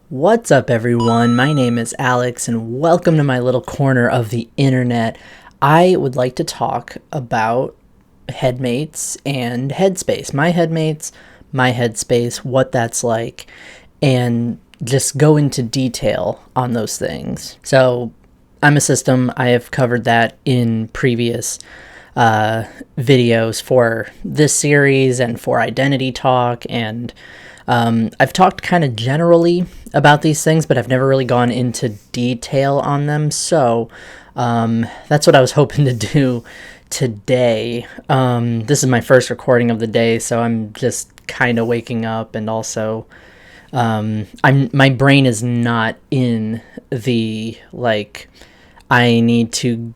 What's up, everyone? My name is Alex, and welcome to my little corner of the internet. I would like to talk about Headmates and Headspace. My Headmates, my Headspace, what that's like, and just go into detail on those things. So, I'm a system. I have covered that in previous videos for this series and for Identity Talk, and I've talked kind of generally about these things, but I've never really gone into detail on them. So that's what I was hoping to do today. This is my first recording of the day, so I'm just kind of waking up, and also my brain is not in the I need to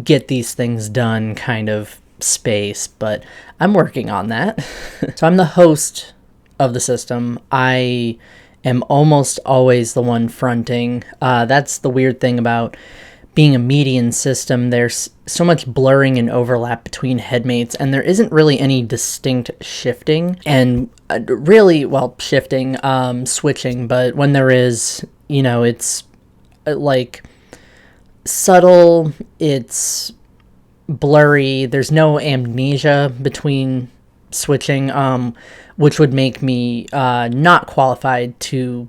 get these things done kind of space, but I'm working on that. So I'm the host of the system. I am almost always the one fronting. That's the weird thing about being a median system. There's so much blurring and overlap between headmates, and there isn't really any distinct shifting and shifting, switching, but when there is, it's like subtle, it's blurry, there's no amnesia between switching, which would make me not qualified to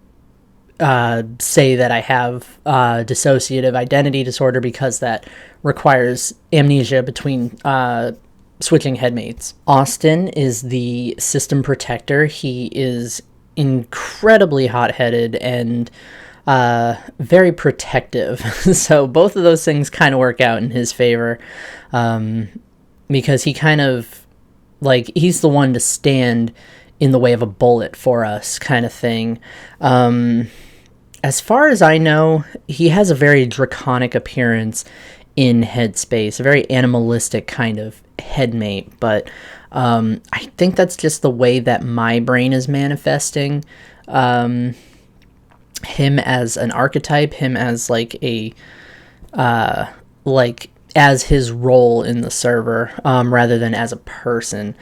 say that I have dissociative identity disorder, because that requires amnesia between switching headmates. Austin is the system protector. He is incredibly hot-headed and very protective. So both of those things kind of work out in his favor, because he kind of, he's the one to stand in the way of a bullet for us, kind of thing. As far as I know, he has a very draconic appearance in Headspace, a very animalistic kind of headmate, but I think that's just the way that my brain is manifesting him as an archetype, him as as his role in the server, rather than as a person.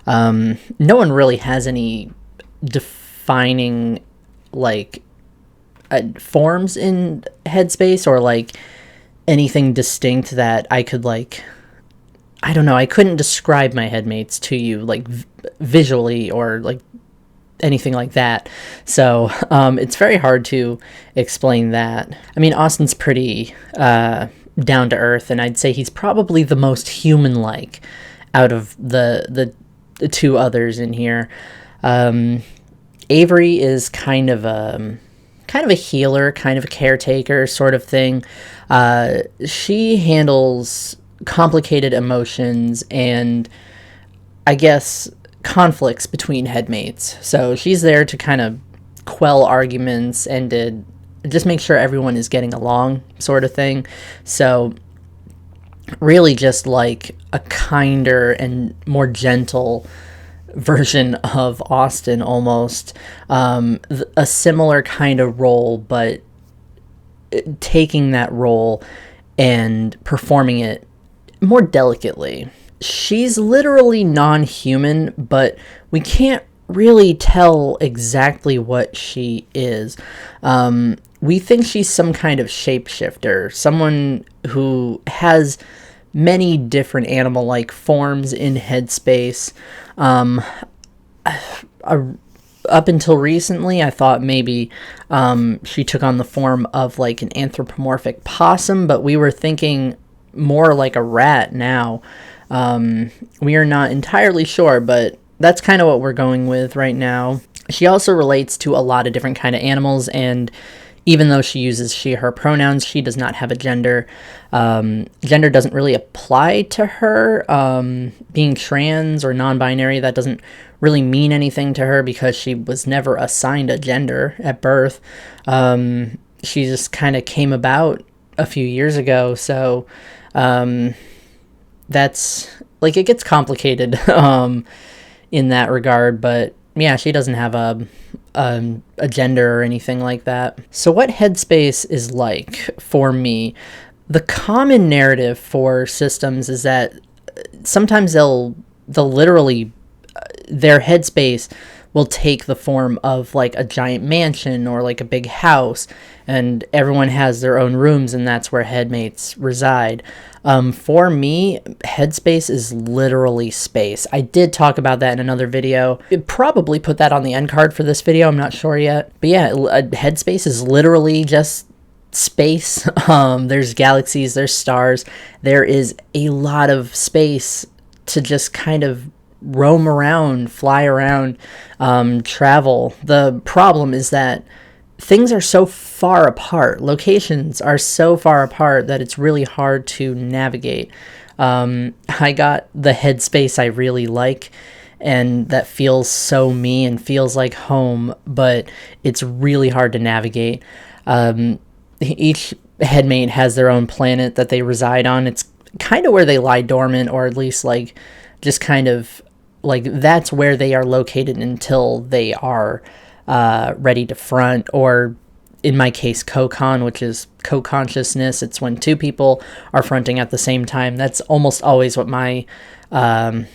No one really has any defining forms in Headspace, or anything distinct that I could I don't know, I couldn't describe my headmates to you visually or anything like that. So it's very hard to explain that. I mean, Austin's pretty down to earth, and I'd say he's probably the most human-like out of the two others in here. Avery is kind of a healer, kind of a caretaker sort of thing. She handles complicated emotions and, I guess, conflicts between headmates. So she's there to kind of quell arguments and to just make sure everyone is getting along, sort of thing. So really just a kinder and more gentle version of Austin, almost. A similar kind of role, but taking that role and performing it more delicately. She's literally non-human, but we can't really tell exactly what she is. We think she's some kind of shapeshifter, someone who has many different animal-like forms in Headspace. Up until recently, I thought maybe she took on the form of an anthropomorphic possum, but we were thinking more like a rat now. We are not entirely sure, but that's kind of what we're going with right now. She also relates to a lot of different kind of animals, and even though she uses she, her pronouns, she does not have a gender. Gender doesn't really apply to her. Being trans or non-binary, that doesn't really mean anything to her because she was never assigned a gender at birth. She just kind of came about a few years ago, so that's it gets complicated in that regard, but yeah, she doesn't have a gender or anything like that. So what Headspace is like for me, the common narrative for systems is that sometimes they'll literally, their Headspace will take the form of like a giant mansion or like a big house, and everyone has their own rooms, and that's where Headmates reside. For me, Headspace is literally space. I did talk about that in another video. I'd probably put that on the end card for this video. I'm not sure yet. But yeah, Headspace is literally just space. There's galaxies, there's stars. There is a lot of space to just kind of roam around, fly around, travel. The problem is that things are so far apart. Locations are so far apart that it's really hard to navigate. I got the Headspace I really like, and that feels so me and feels like home, but it's really hard to navigate. Each headmate has their own planet that they reside on. It's kind of where they lie dormant, or at least like just kind of like that's where they are located until they are ready to front, or in my case, co-con, which is co-consciousness. It's when two people are fronting at the same time. That's almost always what my my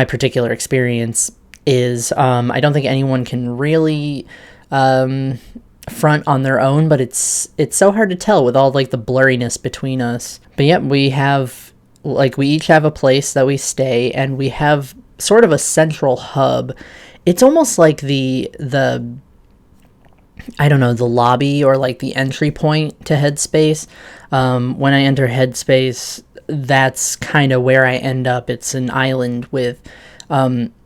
particular experience is. I don't think anyone can really front on their own, but it's so hard to tell with all like the blurriness between us. But yep, we each have a place that we stay, and we have sort of a central hub. It's almost like the I don't know, the lobby or like the entry point to Headspace. When I enter Headspace, that's kind of where I end up. It's an island with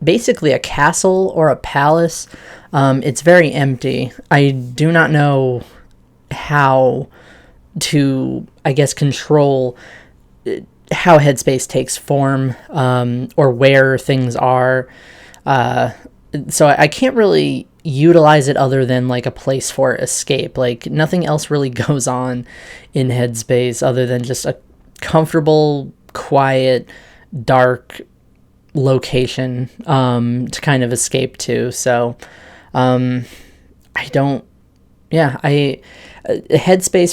basically a castle or a palace. It's very empty. I do not know how to, I guess, control how Headspace takes form, or where things are. So I can't really utilize it other than like a place for escape. Like nothing else really goes on in Headspace other than just a comfortable, quiet, dark location to kind of escape to. So Headspace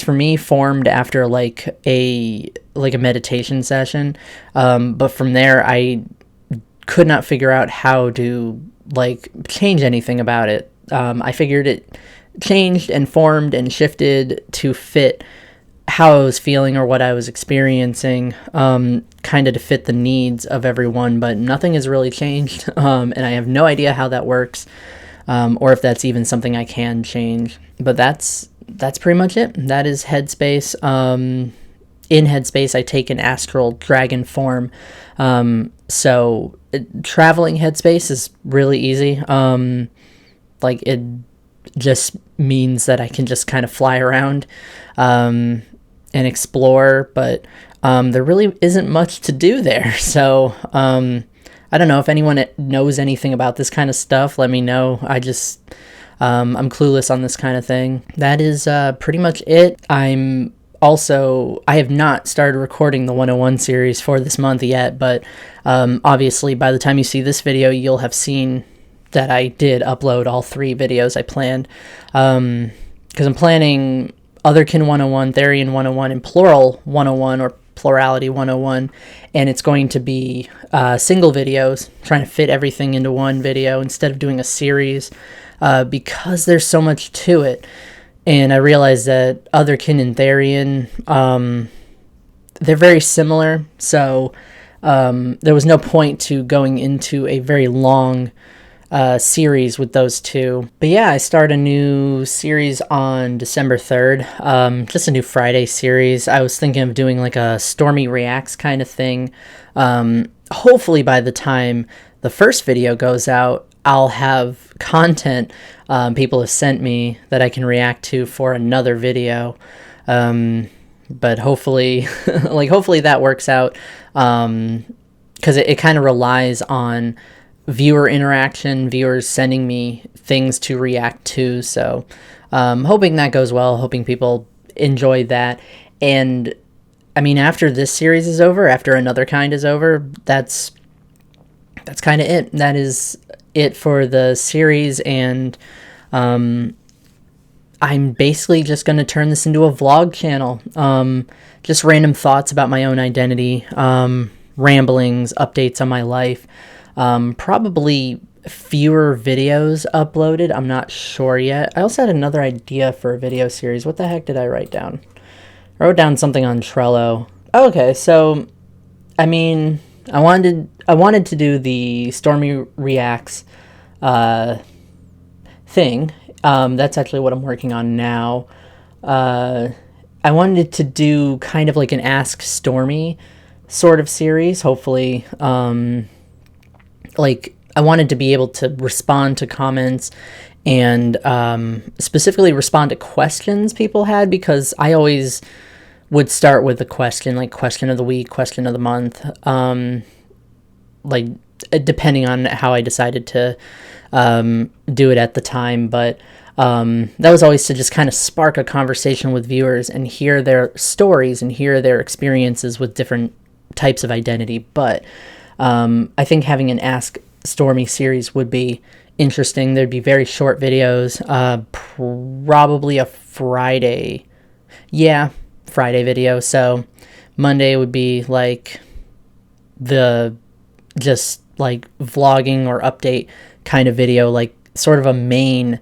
for me formed after like a meditation session, but from there I could not figure out how to like change anything about it. I figured it changed and formed and shifted to fit how I was feeling or what I was experiencing, kind of to fit the needs of everyone, but nothing has really changed, and I have no idea how that works, or if that's even something I can change. But that's pretty much it. That is Headspace. In Headspace, I take an astral dragon form, so traveling Headspace is really easy. Like it just means that I can just kind of fly around and explore, but there really isn't much to do there. So I don't know if anyone knows anything about this kind of stuff. Let me know. I'm clueless on this kind of thing. That is pretty much it. I have not started recording the 101 series for this month yet, but obviously by the time you see this video, you'll have seen that I did upload all 3 videos I planned, because I'm planning Otherkin 101, Therian 101, and Plural 101, or Plurality 101, and it's going to be single videos, trying to fit everything into one video instead of doing a series, because there's so much to it. And I realized that Otherkin and Therian, they're very similar, so there was no point to going into a very long series with those two. But yeah, I start a new series on December 3rd, just a new Friday series. I was thinking of doing like a Stormy Reacts kind of thing. Hopefully by the time the first video goes out, I'll have content people have sent me that I can react to for another video. But hopefully, hopefully that works out, because it kind of relies on viewer interaction, viewers sending me things to react to. So hoping that goes well, hoping people enjoy that. And I mean, after this series is over, after Another Kind is over, that's kind of it. That is it for the series, and I'm basically just going to turn this into a vlog channel. Just random thoughts about my own identity, ramblings, updates on my life. Probably fewer videos uploaded. I'm not sure yet. I also had another idea for a video series. What the heck did I write down? I wrote down something on Trello. Okay, so I mean, I wanted to do the Stormy Reacts thing. That's actually what I'm working on now. I wanted to do kind of like an Ask Stormy sort of series. Hopefully, like I wanted to be able to respond to comments and specifically respond to questions people had, because I always would start with a question, like question of the week, question of the month, like depending on how I decided to do it at the time. But that was always to just kind of spark a conversation with viewers and hear their stories and hear their experiences with different types of identity. But I think having an Ask Stormy series would be interesting. There'd be very short videos, probably a Friday video. So Monday would be like the just like vlogging or update kind of video, like sort of a main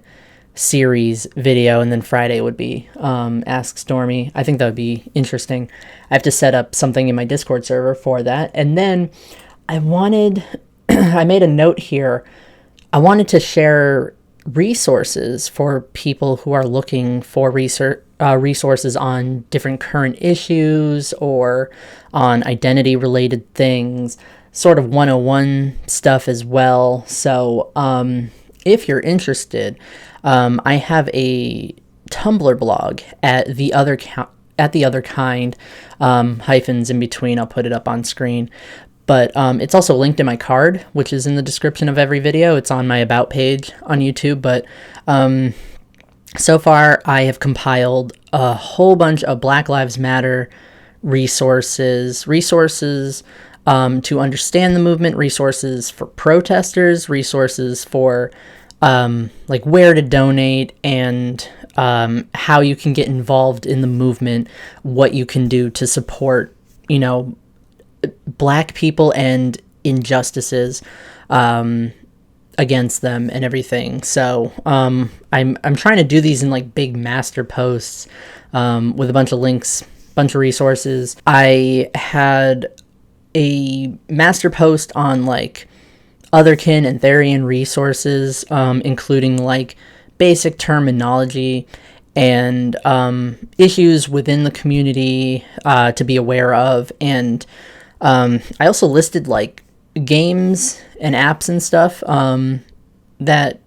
series video, and then Friday would be Ask Stormy. I think that would be interesting. I have to set up something in my Discord server for that. And then I made a note here. I wanted to share resources for people who are looking for resources on different current issues or on identity related things, sort of 101 stuff as well. So if you're interested, I have a Tumblr blog at the other kind, hyphens in between. I'll put it up on screen. But it's also linked in my card, which is in the description of every video. It's on my About page on YouTube. But so far, I have compiled a whole bunch of Black Lives Matter resources to understand the movement, resources for protesters, resources for like where to donate, and how you can get involved in the movement, what you can do to support, Black people and injustices against them and everything. So I'm trying to do these in like big master posts with a bunch of links, bunch of resources. I had a master post on like otherkin and Therian resources, including like basic terminology and issues within the community to be aware of. And I also listed like games and apps and stuff that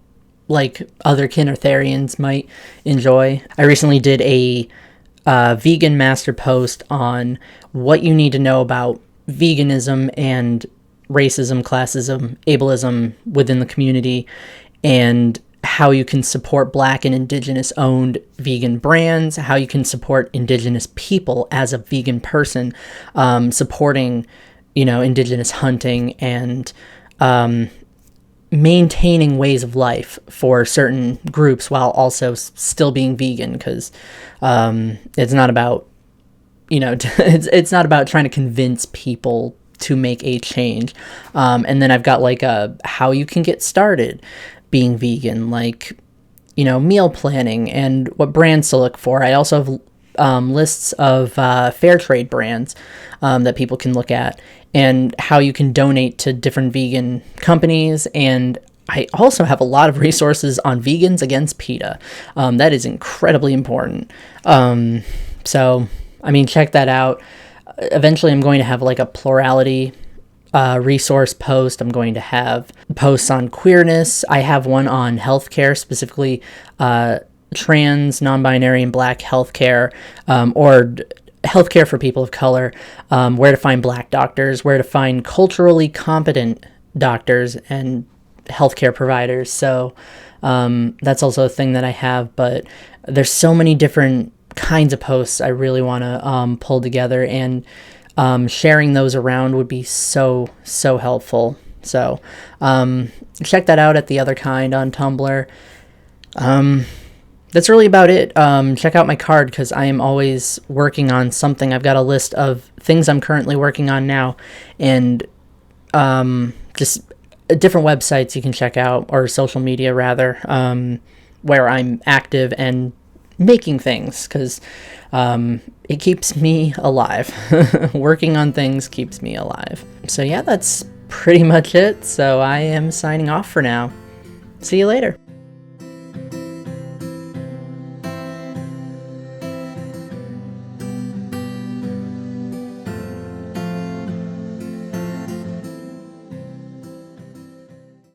like otherkin or Therians might enjoy. I recently did a vegan master post on what you need to know about veganism and racism, classism, ableism within the community, and how you can support Black and Indigenous owned vegan brands, how you can support Indigenous people as a vegan person, supporting, Indigenous hunting, and maintaining ways of life for certain groups while also still being vegan, because it's not about, it's not about trying to convince people to make a change. And then I've got like how you can get started being vegan, like, meal planning and what brands to look for. I also have lists of fair trade brands that people can look at, and how you can donate to different vegan companies. And I also have a lot of resources on vegans against PETA. That is incredibly important. So, check that out. Eventually, I'm going to have like a plurality resource post. I'm going to have posts on queerness. I have one on healthcare, specifically trans, non-binary, and Black healthcare, or healthcare for people of color, where to find Black doctors, where to find culturally competent doctors and healthcare providers. So that's also a thing that I have, but there's so many different kinds of posts I really want to pull together, and sharing those around would be so helpful. So check that out at The Other Kind on Tumblr. That's really about it. Check out my card, because I am always working on something. I've got a list of things I'm currently working on now, and just different websites you can check out, or social media rather, where I'm active and making things, because it keeps me alive. Working on things keeps me alive. So yeah, that's pretty much it. So I am signing off for now. See you later.